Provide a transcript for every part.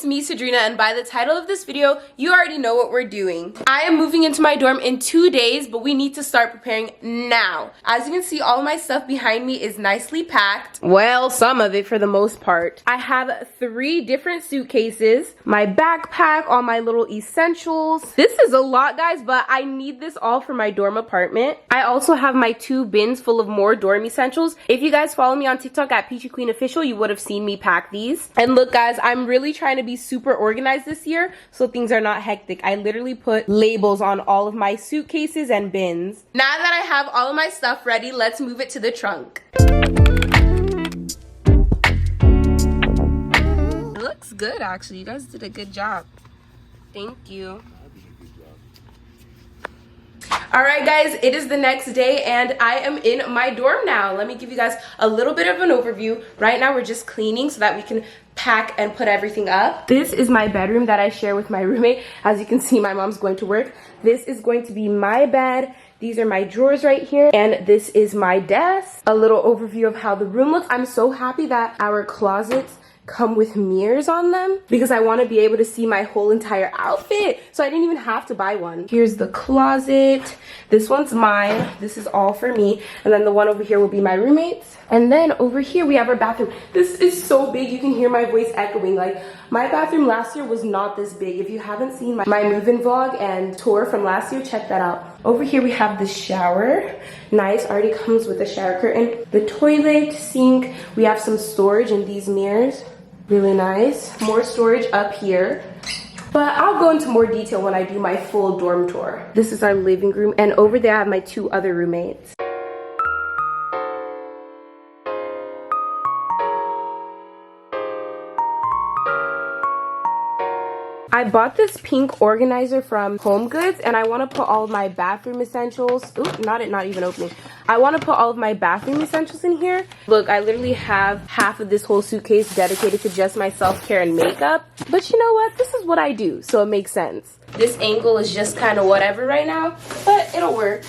it's me, Sadrina, and by the title of this video, you already know what we're doing. I am moving into my dorm in 2 days, but we need to start preparing now. As you can see, all my stuff behind me is nicely packed. Well, some of it for the most part. I have 3 different suitcases, my backpack, all my little essentials. This is a lot, guys, but I need this all for my dorm apartment. I also have my 2 bins full of more dorm essentials. If you guys follow me on TikTok at Peachy Queen Official, you would have seen me pack these. And look, guys, I'm really trying to be super organized this year so things are not hectic. I literally put labels on all of my suitcases and bins. Now that I have all of my stuff ready, let's move it to the trunk. It looks good, actually. You guys did a good job. Thank you. Alright guys, it is the next day and I am in my dorm now. Let me give you guys a little bit of an overview. Right now we're just cleaning so that we can pack and put everything up. This is my bedroom that I share with my roommate. As you can see, my mom's going to work. This is going to be my bed. These are my drawers right here, and this is my desk. A little overview of how the room looks. I'm so happy that our closets come with mirrors on them because I want to be able to see my whole entire outfit, so I didn't even have to buy one. Here's the closet. This one's mine. This is all for me, and then the one over here will be my roommate's. And then over here we have our bathroom. This is so big, you can hear my voice echoing. Like, my bathroom last year was not this big. If you haven't seen my move-in vlog and tour from last year, check that out. Over here we have the shower. Nice, already comes with a shower curtain. The toilet, sink. We have some storage in these mirrors. Really nice. More storage up here. But I'll go into more detail when I do my full dorm tour. This is our living room, and over there I have my 2 other roommates. I bought this pink organizer from Home Goods, and I want to put all of my bathroom essentials. Ooh, not even opening. I want to put all of my bathroom essentials in here. Look, I literally have half of this whole suitcase dedicated to just my self-care and makeup. But you know what? This is what I do, so it makes sense. This angle is just kind of whatever right now, but it'll work.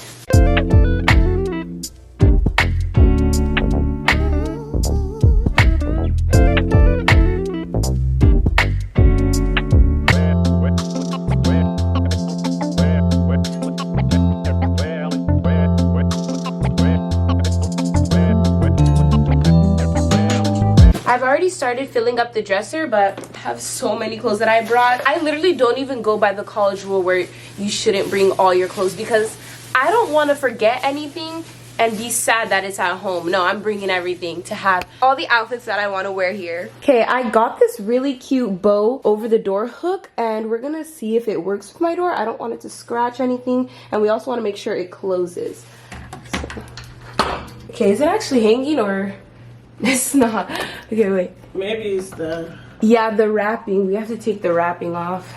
I've already started filling up the dresser, but I have so many clothes that I brought. I literally don't even go by the college rule where you shouldn't bring all your clothes because I don't want to forget anything and be sad that it's at home. No, I'm bringing everything to have all the outfits that I want to wear here. Okay, I got this really cute bow over the door hook, and we're gonna see if it works with my door. I don't want it to scratch anything, and we also want to make sure it closes. So, okay, is it actually hanging or... It's not. Okay, wait. Maybe it's the... Yeah, the wrapping. We have to take the wrapping off.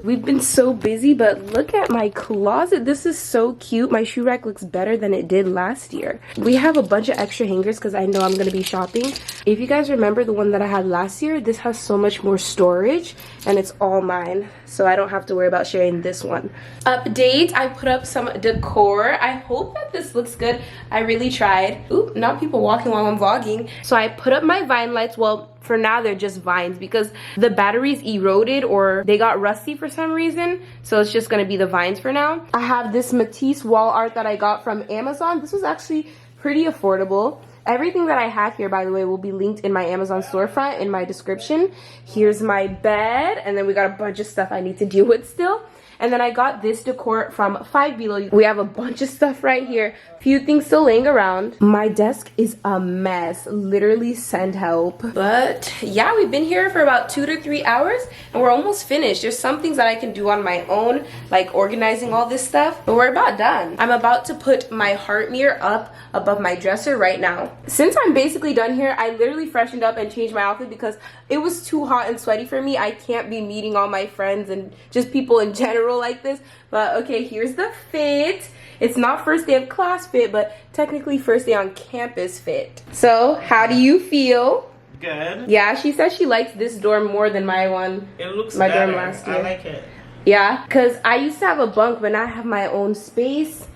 We've been so busy, but look at my closet. This is so cute. My shoe rack looks better than it did last year. We have a bunch of extra hangers because I know I'm going to be shopping. If you guys remember the one that I had last year, this has so much more storage and it's all mine, so I don't have to worry about sharing this one. Update, I put up some decor. I hope that this looks good. I really tried. Oop, not people walking while I'm vlogging. So I put up my vine lights. Well, for now they're just vines because the batteries eroded or they got rusty for some reason, so it's just gonna be the vines for now. I have this Matisse wall art that I got from Amazon. This was actually pretty affordable. Everything that I have here, by the way, will be linked in my Amazon storefront in my description. Here's my bed, and then we got a bunch of stuff I need to deal with still. And then I got this decor from Five Below. We have a bunch of stuff right here. Few things still laying around. My desk is a mess. Literally send help. But yeah, we've been here for about 2 to 3 hours and we're almost finished. There's some things that I can do on my own, like organizing all this stuff, but we're about done. I'm about to put my heart mirror up above my dresser right now. Since I'm basically done here, I literally freshened up and changed my outfit because it was too hot and sweaty for me. I can't be meeting all my friends and just people in general like this. But okay, here's the fit. It's not first day of class fit, but technically first day on campus fit. So, how do you feel? Good. Yeah, she says she likes this dorm more than my one. It looks my better. dorm last year. I like it. Yeah, because I used to have a bunk, but now I have my own space.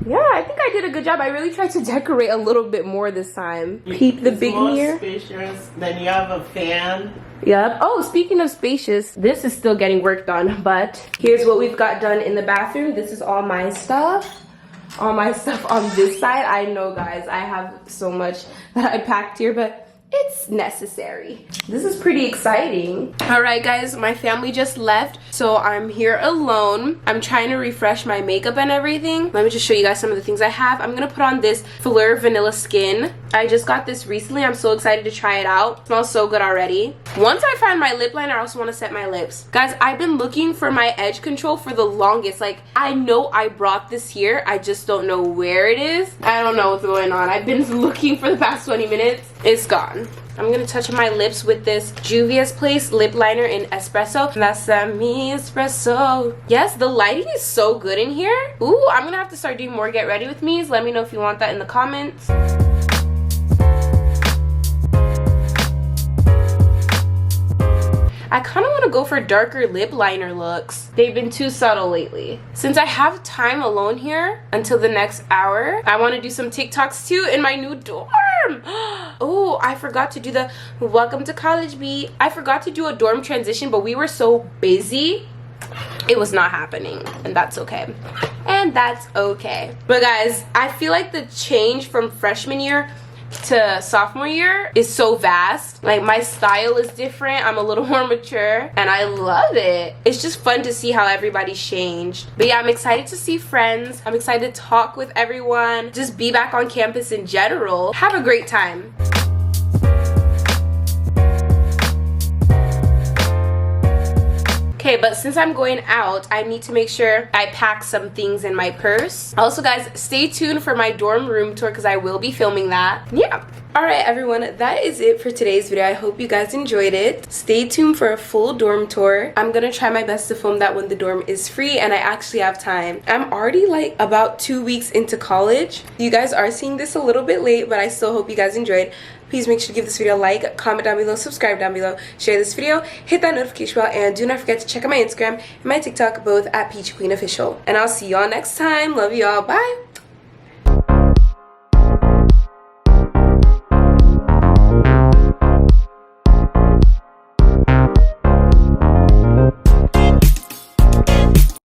Yeah, I think I did a good job. I really tried to decorate a little bit more this time. Peep the big mirror. Spacious. Then you have a fan. Yep. Oh, speaking of spacious, this is still getting worked on, but here's what we've got done in the bathroom. This is all my stuff. All my stuff on this side. I know, guys, I have so much that I packed here, but it's necessary. This is pretty exciting. All right, guys, my family just left, so I'm here alone. I'm trying to refresh my makeup and everything. Let me just show you guys some of the things I have. I'm gonna put on this Fleur Vanilla Skin. I just got this recently. I'm so excited to try it out. It smells so good already. Once I find my lip liner, I also want to set my lips. Guys, I've been looking for my edge control for the longest. Like, I know I brought this here. I just don't know where it is. I don't know what's going on. I've been looking for the past 20 minutes. It's gone. I'm gonna touch my lips with this Juvia's Place lip liner in espresso. That's me espresso. Yes, the lighting is so good in here. Ooh, I'm gonna have to start doing more get ready with me's. Let me know if you want that in the comments. I kind of want to go for darker lip liner looks. They've been too subtle lately. Since I have time alone here until the next hour, I want to do some TikToks too in my new dorm. Oh, I forgot to do the welcome to college beat. I forgot to do a dorm transition, but we were so busy. It was not happening, and that's okay. And that's okay. But guys, I feel like the change from freshman year to sophomore year is so vast. Like, my style is different. I'm a little more mature and I love it. It's just fun to see how everybody's changed. But yeah, I'm excited to see friends. I'm excited to talk with everyone, just be back on campus in general. Have a great time. Okay, but since I'm going out, I need to make sure I pack some things in my purse. Also, guys, stay tuned for my dorm room tour because I will be filming that. Yeah. Alright, everyone, that is it for today's video. I hope you guys enjoyed it. Stay tuned for a full dorm tour. I'm gonna try my best to film that when the dorm is free and I actually have time. I'm already like about 2 weeks into college. You guys are seeing this a little bit late, but I still hope you guys enjoyed. Please make sure to give this video a like, comment down below, subscribe down below, share this video, hit that notification bell, and do not forget to check out my Instagram and my TikTok, both at Peachy Queen Official. And I'll see y'all next time. Love y'all. Bye.